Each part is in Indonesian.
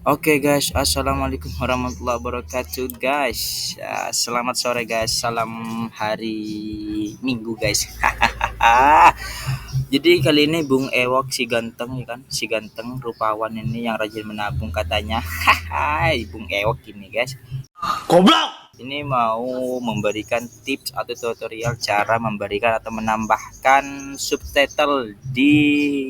Oke guys, assalamualaikum warahmatullahi wabarakatuh guys. Selamat sore guys, salam hari Minggu guys. Jadi kali ini Bung Ewok si ganteng ya kan, si ganteng rupawan ini yang rajin menabung katanya. Hai Bung Ewok ini guys. Goblok! Ini mau memberikan tips atau tutorial cara memberikan atau menambahkan subtitle di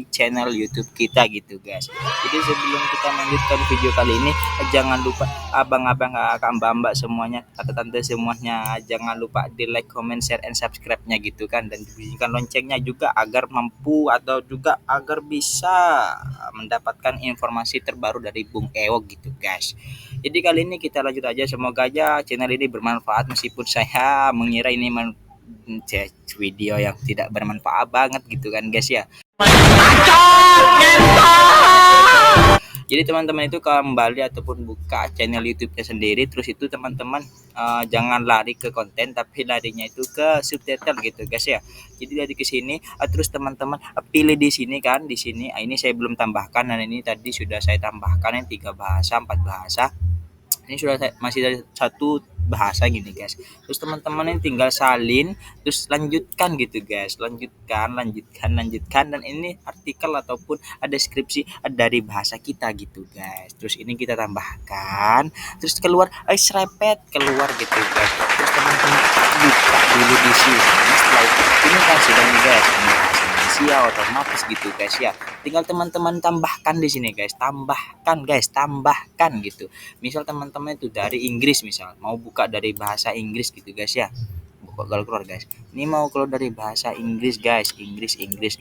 channel YouTube kita gitu guys. Jadi sebelum kita melanjutkan video kali ini, jangan lupa abang-abang, kakak, mbak-mbak semuanya atau tante semuanya, jangan lupa di like, comment, share, and subscribe-nya gitu kan, dan dibunyikan loncengnya juga agar mampu atau juga agar bisa mendapatkan informasi terbaru dari Bung Ewok gitu guys. Jadi kali ini kita lanjut aja, semoga aja channel ini bermanfaat meskipun saya mengira ini video yang tidak bermanfaat banget gitu kan guys ya. Jadi teman-teman itu kembali ataupun buka channel YouTube-nya sendiri, terus itu teman-teman jangan lari ke konten tapi larinya itu ke subtitle gitu guys ya. Jadi dari ke sini terus teman-teman pilih di sini kan, di sini ini saya belum tambahkan, dan ini tadi sudah saya tambahkan yang 3 bahasa 4 bahasa. Ini sudah masih ada satu bahasa gini guys, terus teman-teman ini tinggal salin terus lanjutkan gitu guys, lanjutkan, dan ini artikel ataupun ada deskripsi dari bahasa kita gitu guys. Terus ini kita tambahkan, terus keluar serepet keluar gitu guys. Terus teman-teman buka dulu di sini, setelah itu ini kan sudah nih guys, ini bahasa Indonesia otomatis gitu guys ya. Tinggal teman-teman tambahkan di sini guys, tambahkan gitu. Misal teman-teman itu dari Inggris, misal mau buka dari bahasa Inggris gitu guys ya, buka kalau keluar guys, ini mau keluar dari bahasa Inggris guys, Inggris.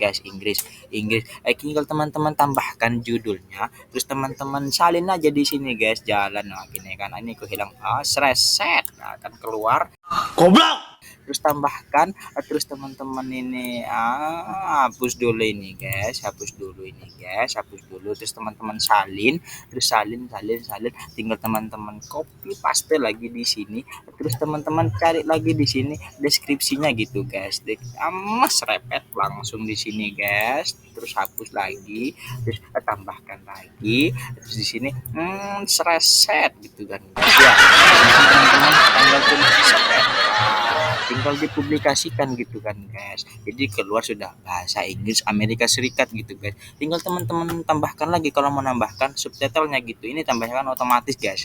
Tinggal teman-teman tambahkan judulnya, terus teman-teman salin aja di sini guys, jalan gini kan, ini aku hilang reset, akan keluar. Goblok! Terus tambahkan, terus teman-teman ini hapus dulu ini guys, hapus dulu, terus teman-teman salin, terus salin, tinggal teman-teman copy paste lagi di sini, terus teman-teman cari lagi di sini deskripsinya gitu guys. Mas repet langsung di sini guys, terus hapus lagi, terus tambahkan lagi, terus di sini reset gitu kan guys ya. Teman-teman tanggal set, tinggal dipublikasikan gitu kan guys. Jadi keluar sudah bahasa Inggris Amerika Serikat gitu guys. Tinggal teman-teman tambahkan lagi kalau mau nambahkan subtitlenya gitu. Ini tambahkan otomatis guys.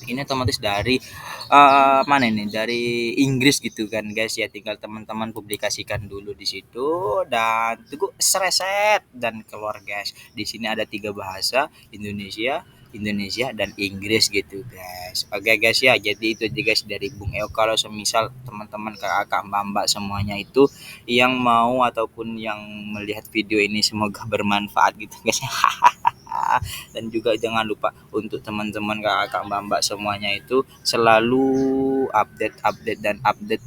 Ini otomatis dari mana ini? Dari Inggris gitu kan guys ya. Tinggal teman-teman publikasikan dulu di situ dan tunggu reset dan keluar guys. Di sini ada 3 bahasa, Indonesia dan Inggris gitu guys. Oke guys ya, jadi itu aja guys dari Bung Eo. Kalau semisal teman-teman, kakak, mbak semuanya itu yang mau ataupun yang melihat video ini, semoga bermanfaat gitu guys. Dan juga jangan lupa untuk teman-teman, kakak, mbak semuanya itu selalu update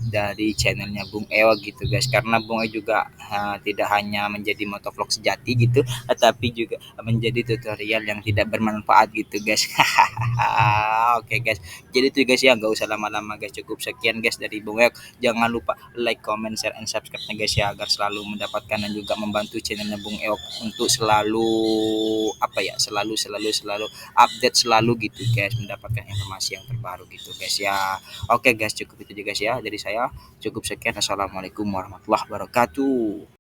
dari channelnya Bung Eo gitu guys, karena Bung Eo juga tidak hanya menjadi motovlog sejati gitu, tapi juga menjadi tutorial yang tidak bermanfaat gitu guys. Oke guys, jadi itu guys ya, nggak usah lama-lama guys, cukup sekian guys dari Bung Eo. Jangan lupa like, comment, share, and subscribe guys ya, agar selalu mendapatkan dan juga membantu channelnya Bung Eo untuk selalu selalu update selalu gitu guys, mendapatkan informasi yang terbaru gitu guys ya. Oke guys, cukup itu juga guys ya dari saya, cukup sekian. Assalamualaikum warahmatullahi wabarakatuh.